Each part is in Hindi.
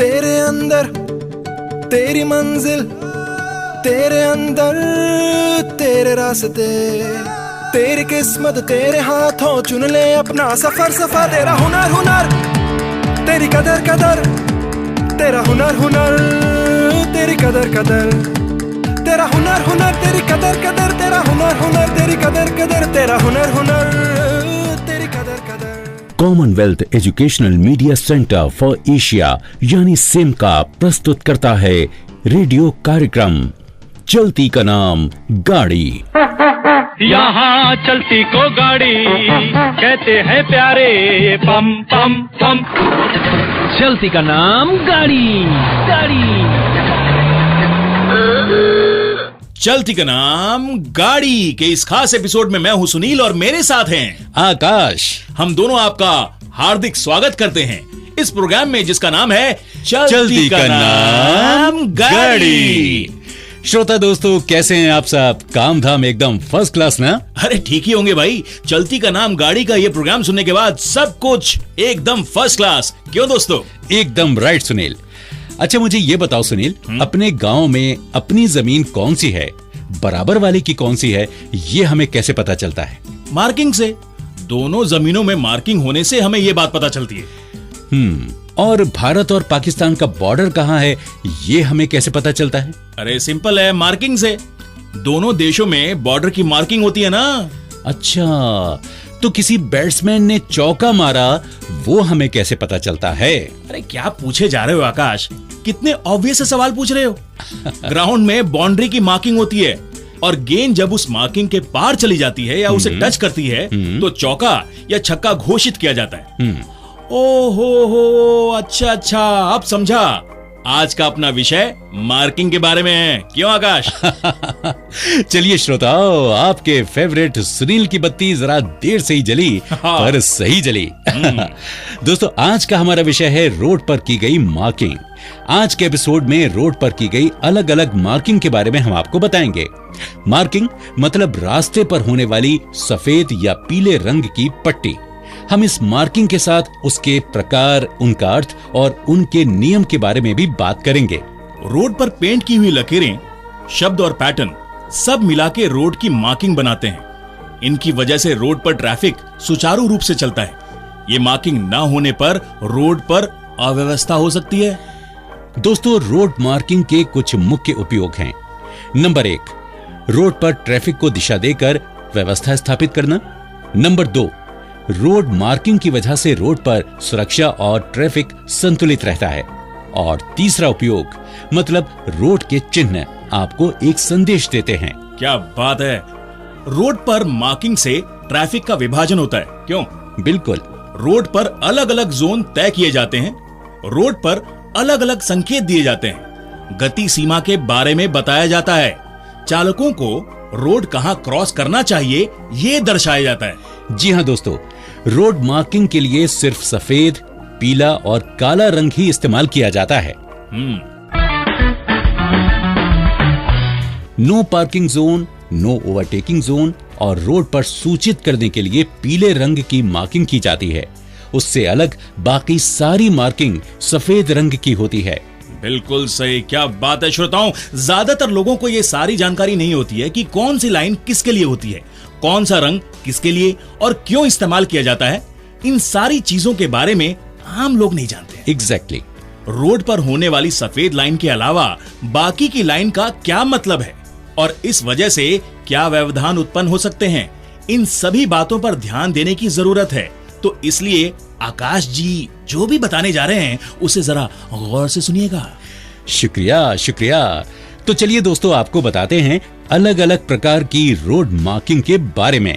तेरे अंदर तेरी मंजिल, तेरे अंदर तेरे रास्ते, तेरी किस्मत तेरे हाथों, चुन ले अपना सफर सफर। तेरा हुनर हुनर, तेरी कदर कदर, तेरा हुनर हुनर, तेरी कदर कदर, तेरा हुनर हुनर, तेरी कदर कदर, तेरा हुनर हुनर, तेरी कदर कदर, तेरा हुनर हुनर, तेरी कदर कदर। Commonwealth educational media centre for Asia यानी सिमका प्रस्तुत करता है रेडियो कार्यक्रम चलती का नाम गाड़ी। यहाँ चलती को गाड़ी कहते हैं प्यारे, पम पम पम। चलती का नाम गाड़ी, गाड़ी। चलती का नाम गाड़ी के इस खास एपिसोड में मैं हूं सुनील और मेरे साथ हैं आकाश। हम दोनों आपका हार्दिक स्वागत करते हैं इस प्रोग्राम में जिसका नाम है चलती का नाम गाड़ी। श्रोता दोस्तों, कैसे हैं आप सब? काम धाम एकदम फर्स्ट क्लास ना? अरे ठीक ही होंगे भाई। चलती का नाम गाड़ी का ये प्रोग्राम सुनने के बाद सब कुछ एकदम फर्स्ट क्लास। क्यों दोस्तों? एकदम राइट सुनील। अच्छा मुझे ये बताओ सुनील, अपने गांव में अपनी जमीन कौन सी है, बराबर वाले की कौन सी है, ये हमें कैसे पता चलता है? मार्किंग से। दोनों जमीनों में मार्किंग होने से हमें ये बात पता चलती है। और भारत और पाकिस्तान का बॉर्डर कहाँ है, ये हमें कैसे पता चलता है? अरे सिंपल है, मार्किंग से। दोनों देशों में बॉर्डर की मार्किंग होती है ना। अच्छा, तो किसी बैट्समैन ने चौका मारा, वो हमें कैसे पता चलता है? अरे क्या पूछे जा रहे हो आकाश, कितने ऑब्वियस सवाल पूछ रहे हो। ग्राउंड में बाउंड्री की मार्किंग होती है और गेंद जब उस मार्किंग के पार चली जाती है या उसे टच करती है तो चौका या छक्का घोषित किया जाता है। ओहो, अच्छा अच्छा, अब समझा। आज का अपना विषय मार्किंग के बारे में है। क्यों आकाश? चलिए श्रोताओ, आपके फेवरेट सुनील की बत्ती जरा देर से ही जली पर सही जली। दोस्तों, आज का हमारा विषय है रोड पर की गई मार्किंग। आज के एपिसोड में रोड पर की गई अलग अलग मार्किंग के बारे में हम आपको बताएंगे। मार्किंग मतलब रास्ते पर होने वाली सफेद या पीले रंग की पट्टी। हम इस मार्किंग के साथ उसके प्रकार, उनका अर्थ और उनके नियम के बारे में भी बात करेंगे। रोड पर पेंट की हुई लकीरें, शब्द और पैटर्न सब मिला के रोड की मार्किंग बनाते हैं। इनकी वजह से रोड पर ट्रैफिक सुचारू रूप से चलता है। ये मार्किंग न होने पर रोड पर अव्यवस्था हो सकती है। दोस्तों, रोड मार्किंग के कुछ मुख्य उपयोग हैं। नंबर 1, रोड पर ट्रैफिक को दिशा देकर व्यवस्था स्थापित करना। नंबर 2, रोड मार्किंग की वजह से रोड पर सुरक्षा और ट्रैफिक संतुलित रहता है। और तीसरा उपयोग मतलब रोड के चिन्ह आपको एक संदेश देते हैं। क्या बात है। रोड पर मार्किंग से ट्रैफिक का विभाजन होता है। क्यों? बिल्कुल। रोड पर अलग अलग जोन तय किए जाते हैं। रोड पर अलग अलग संकेत दिए जाते हैं। गति सीमा के बारे में बताया जाता है। चालकों को रोड कहां क्रॉस करना चाहिए ये दर्शाया जाता है। जी हाँ दोस्तों, रोड मार्किंग के लिए सिर्फ सफेद, पीला और काला रंग ही इस्तेमाल किया जाता है। No parking zone, no overtaking zone और रोड पर सूचित करने के लिए पीले रंग की मार्किंग की जाती है। उससे अलग बाकी सारी मार्किंग सफेद रंग की होती है। बिल्कुल सही। क्या बात है श्रोताओं, ज्यादातर लोगों को ये सारी जानकारी नहीं होती है कि कौन सी लाइन किसके लिए होती है, कौन सा रंग किसके लिए और क्यों इस्तेमाल किया जाता है। इन सारी चीजों के बारे में आम लोग नहीं जानते। एग्जैक्टली। रोड पर होने वाली सफेद लाइन के अलावा बाकी की लाइन का क्या मतलब है और इस वजह से क्या व्यवधान उत्पन्न हो सकते हैं, इन सभी बातों पर ध्यान देने की जरूरत है। तो इसलिए आकाश जी जो भी बताने जा रहे हैं उसे जरा गौर से सुनिएगा। शुक्रिया शुक्रिया। तो चलिए दोस्तों, आपको बताते हैं अलग अलग प्रकार की रोड मार्किंग के बारे में।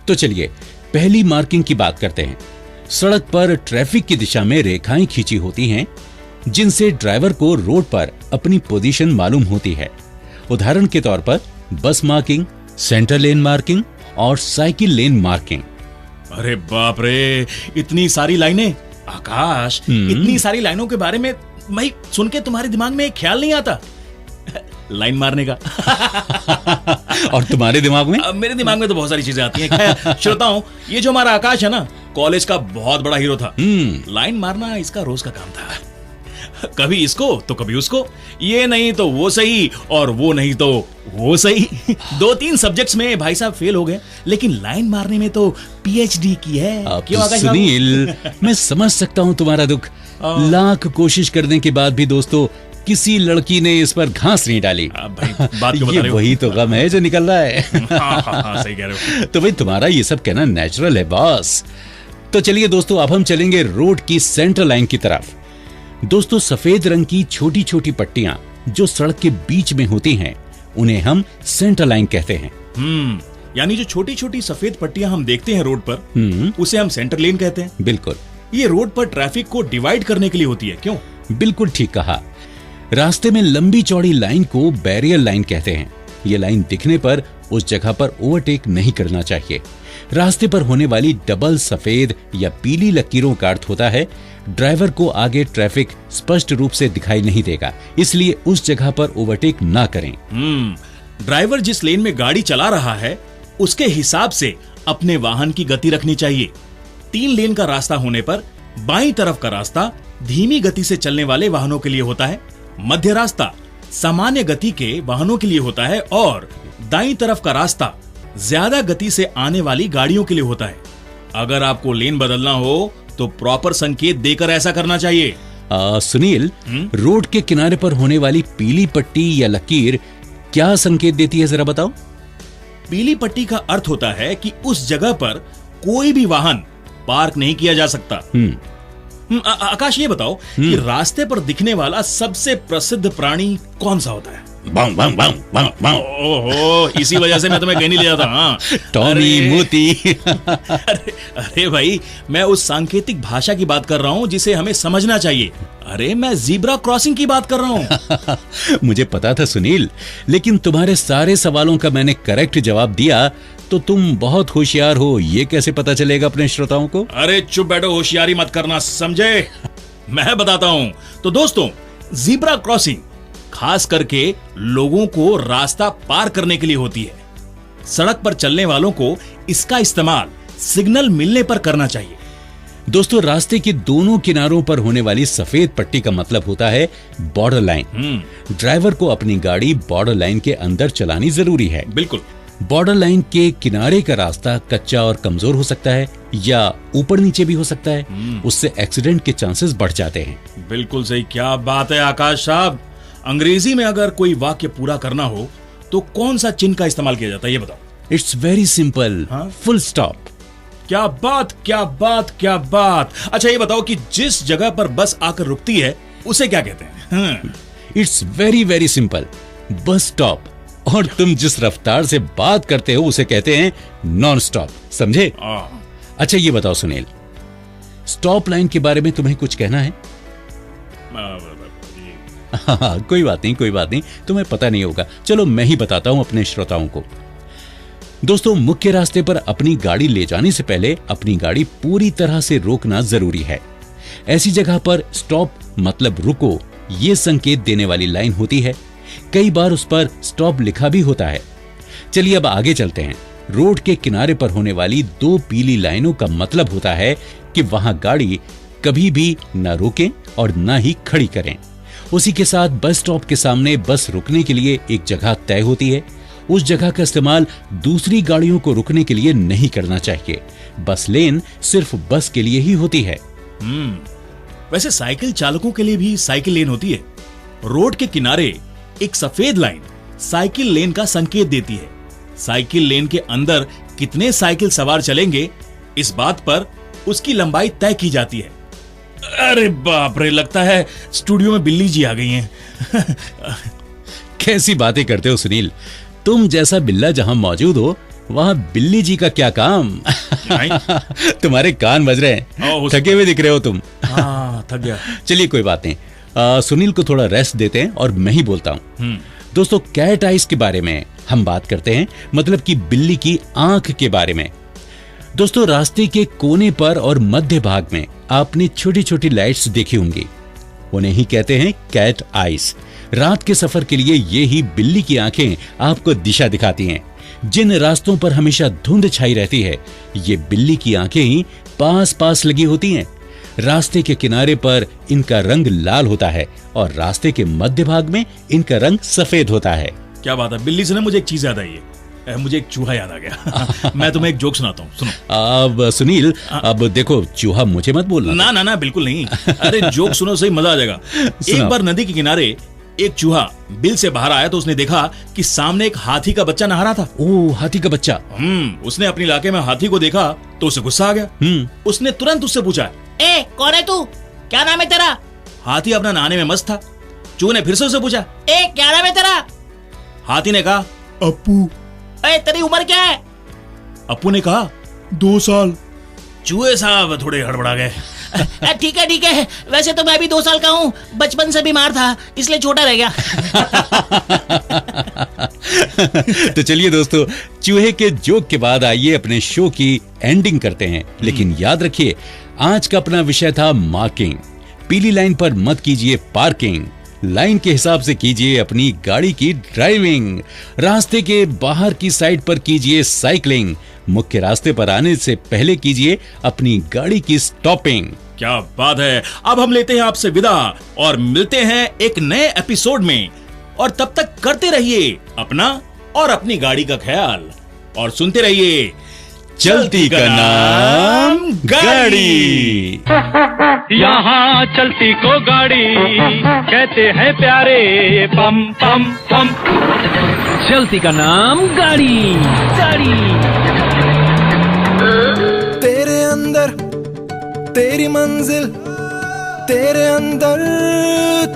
तो चलिए पहली मार्किंग की बात करते हैं। सड़क पर ट्रैफिक की दिशा में रेखाएं खींची होती हैं, जिनसे ड्राइवर को रोड पर अपनी पोजीशन मालूम होती है। उदाहरण के तौर पर बस मार्किंग, सेंटर लेन मार्किंग और साइकिल लेन मार्किंग। अरे बाप रे, इतनी सारी लाइनें। आकाश, इतनी सारी लाइनों के बारे में भाई सुन के तुम्हारे दिमाग में एक ख्याल नहीं आता लाइन मारने का? और तुम्हारे दिमाग में? मेरे दिमाग में तो बहुत सारी चीजें आती हैं। श्रोताओं, ये जो हमारा आकाश है ना, कॉलेज का बहुत बड़ा हीरो था। लाइन मारना इसका रोज का काम था। कभी इसको तो कभी उसको, ये नहीं तो वो सही और वो नहीं तो वो सही। 2-3 सब्जेक्ट्स में भाई साहब फेल हो गए, लेकिन लाइन मारने में तो पीएचडी की है। क्यों आकाश बाबू? सुनील, मैं समझ सकता हूँ तुम्हारा दुख। लाख कोशिश करने के बाद भी दोस्तों किसी लड़की ने इस पर घास नहीं डाली। भाई बात क्यों बता ये रहे हो? वही तो गम है जो निकल रहा है। हाँ, सही कह रहे हो। तो भाई तुम्हारा ये सब कहना नेचुरल है बॉस। तो चलिए दोस्तों, अब हम चलेंगे रोड की सेंटर लाइन की तरफ। दोस्तों, सफेद रंग की छोटी छोटी पट्टियां जो सड़क के बीच में होती हैं, उन्हें हम सेंटर लाइन कहते हैं। यानी जो छोटी छोटी सफेद पट्टियां हम देखते हैं रोड पर, उसे हम सेंटर लेन कहते हैं। बिल्कुल, ये रोड पर ट्रैफिक को डिवाइड करने के लिए होती है। क्यों? बिल्कुल ठीक कहा। रास्ते में लंबी चौड़ी लाइन को बैरियर लाइन कहते हैं। ये लाइन दिखने पर उस जगह पर ओवरटेक नहीं करना चाहिए। रास्ते पर होने वाली डबल सफेद या पीली लकीरों का अर्थ होता है ड्राइवर को आगे ट्रैफिक स्पष्ट रूप से दिखाई नहीं देगा, इसलिए उस जगह पर ओवरटेक ना करें। ड्राइवर जिस लेन में गाड़ी चला रहा है उसके हिसाब से अपने वाहन की गति रखनी चाहिए। 3 लेन का रास्ता होने पर बाईं तरफ का रास्ता धीमी गति से चलने वाले वाहनों के लिए होता है, मध्य रास्ता सामान्य गति के वाहनों के लिए होता है और दाईं तरफ का रास्ता ज्यादा गति से आने वाली गाड़ियों के लिए होता है। अगर आपको लेन बदलना हो तो प्रॉपर संकेत देकर ऐसा करना चाहिए। सुनील, रोड के किनारे पर होने वाली पीली पट्टी या लकीर क्या संकेत देती है, जरा बताओ। पीली पट्टी का अर्थ होता है कि उस जगह पर कोई भी वाहन पार्क नहीं किया जा सकता। आकाश, ये बताओ कि रास्ते पर दिखने वाला सबसे प्रसिद्ध प्राणी कौन सा होता है? बाउ, बाउ, बाउ, बाउ, बाउ। ओहो, इसी वजह से मैं तुम्हें कहने ले जाता। हाँ, टॉमी मोती। अरे भाई, मैं उस सांकेतिक भाषा की बात कर रहा हूँ जिसे हमें समझना चाहिए। अरे मैं जीब्रा क्रॉसिंग की बात कर रहा हूँ। मुझे पता था सुनील, लेकिन तुम्हारे सारे सवालों का मैंने करेक्ट जवाब दिया तो तुम बहुत होशियार हो, ये कैसे पता चलेगा अपने श्रोताओं को? अरे चुप बैठो, होशियारी मत करना, समझे? मैं बताता हूँ। तो दोस्तों, जीब्रा क्रॉसिंग खास करके लोगों को रास्ता पार करने के लिए होती है। सड़क पर चलने वालों को इसका इस्तेमाल सिग्नल मिलने पर करना चाहिए। दोस्तों, रास्ते के दोनों किनारों पर होने वाली सफेद पट्टी का मतलब होता है बॉर्डर लाइन। ड्राइवर को अपनी गाड़ी बॉर्डर लाइन के अंदर चलानी जरूरी है। बिल्कुल। बॉर्डर लाइन के किनारे का रास्ता कच्चा और कमजोर हो सकता है या ऊपर नीचे भी हो सकता है, उससे एक्सीडेंट के चांसेस बढ़ जाते हैं। बिल्कुल सही। क्या बात है आकाश साहब। अंग्रेजी में अगर कोई वाक्य पूरा करना हो तो कौन सा चिन्ह का इस्तेमाल किया जाता है, ये बताओ। It's very simple, full stop. क्या बात, क्या बात, क्या बात। अच्छा, ये बताओ कि जिस जगह पर बस आकर रुकती है उसे क्या कहते हैं? It's very very simple, bus stop. और तुम जिस रफ्तार से बात करते हो उसे कहते हैं नॉन स्टॉप, समझे? अच्छा, ये बताओ सुनील, स्टॉप लाइन के बारे में तुम्हें कुछ कहना है? हाँ, कोई बात नहीं, तुम्हें पता नहीं होगा। चलो मैं ही बताता हूं अपने श्रोताओं को। दोस्तों, मुख्य रास्ते पर अपनी गाड़ी ले जाने से पहले अपनी गाड़ी पूरी तरह से रोकना जरूरी है। ऐसी जगह पर स्टॉप मतलब रुको, ये संकेत देने वाली लाइन होती है। कई बार उस पर स्टॉप लिखा भी होता है। चलिए अब आगे चलते हैं। रोड के किनारे पर होने वाली 2 पीली लाइनों का मतलब होता है कि वहां गाड़ी कभी भी न रोकें और न ही खड़ी करें। उसी के साथ बस स्टॉप के सामने बस रुकने के लिए एक जगह तय होती है। उस जगह का इस्तेमाल दूसरी गाड़ियों को रुकने के लिए नहीं करना चाहिए। बस लेन सिर्फ बस के लिए ही होती है। वैसे साइकिल चालकों के लिए भी साइकिल लेन होती है। रोड के किनारे एक सफेद लाइन साइकिल लेन का संकेत देती है। साइकिल लेन के अंदर कितने साइकिल सवार चलेंगे, इस बात पर उसकी लंबाई तय की जाती है। अरे बाप रे, लगता है स्टूडियो में बिल्ली जी आ गई हैं। कैसी बातें करते हो सुनील, तुम जैसा बिल्ला जहां मौजूद हो वहां बिल्ली जी का क्या काम? तुम्हारे कान बज रहे हैं, थके हुए दिख रहे हो तुम। थक गया। चलिए कोई बात नहीं, सुनील को थोड़ा रेस्ट देते हैं और मैं ही बोलता हूं। दोस्तों, कैट आइज के बारे में हम बात करते हैं, मतलब कि बिल्ली की आंख के बारे में। दोस्तों, रास्ते के कोने पर और मध्य भाग में आपने छोटी छोटी लाइट्स देखी होंगी, उन्हें ही कहते हैं कैट आइज। रात के सफर के लिए ये ही बिल्ली की आंखें आपको दिशा दिखाती हैं। जिन रास्तों पर हमेशा धुंध छाई रहती है, ये बिल्ली की आंखें ही पास पास लगी होती हैं। रास्ते के किनारे पर इनका रंग लाल होता है और रास्ते के मध्य भाग में इनका रंग सफेद होता है। क्या बात है, बिल्ली से ना मुझे एक चीज याद आई है। मुझे एक चूहा याद आ गया। मैं तुम्हें एक जोक सुनाता हूँ, सुनो। अब सुनील, अब देखो, चूहा मुझे मत बोलना। ना ना ना, बिल्कुल नहीं। अरे जोक सुनो, सही मजा आ जाएगा। एक बार नदी के किनारे एक चूहा बिल से बाहर आया तो उसने देखा कि सामने एक हाथी का बच्चा नहा रहा था। ओ, हाथी का बच्चा। उसने अपने इलाके में हाथी को देखा तो उसे गुस्सा आ गया। उसने तुरंत उससे पूछा, ए कौन है तू, क्या नाम है तेरा? हाथी अपना नहाने में मस्त था। चूहे ने फिर से उससे पूछा, ए क्या नाम है तेरा? हाथी ने कहा, अप्पू। ए तेरी उम्र क्या है? अप्पू ने कहा, 2 साल। चूहे साहब थोड़े हड़बड़ा गए। ठीक है, वैसे तो मैं भी 2 साल का हूँ, बचपन से बीमार था इसलिए छोटा रह गया। तो चलिए दोस्तों, चूहे के जोक के बाद आइए अपने शो की एंडिंग करते हैं। लेकिन याद रखिए, आज का अपना विषय था मार्किंग। पीली लाइन पर मत कीजिए पार्किंग, लाइन के हिसाब से कीजिए अपनी गाड़ी की ड्राइविंग, रास्ते के बाहर की साइड पर कीजिए साइकिलिंग, मुख्य रास्ते पर आने से पहले कीजिए अपनी गाड़ी की स्टॉपिंग। क्या बात है। अब हम लेते हैं आपसे विदा और मिलते हैं एक नए एपिसोड में, और तब तक करते रहिए अपना और अपनी गाड़ी का ख्याल, और सुनते रहिए चलती का नाम गाड़ी। यहाँ चलती को गाड़ी कहते हैं प्यारे, पम पम पम। चलती का नाम गाड़ी, गाड़ी। तेरे अंदर तेरी मंजिल, तेरे अंदर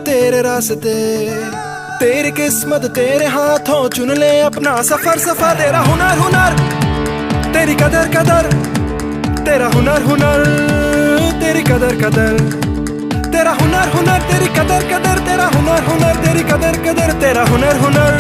तेरे रास्ते, तेरी किस्मत तेरे हाथों, चुन ले अपना सफर सफर। तेरा हुनर हुनर, तेरी कदर कदर, तेरा हुनर हुनर, तेरी कदर कदर, तेरा हुनर हुनर, तेरी कदर कदर, तेरा हुनर हुनर, तेरी कदर कदर, तेरा हुनर हुनर।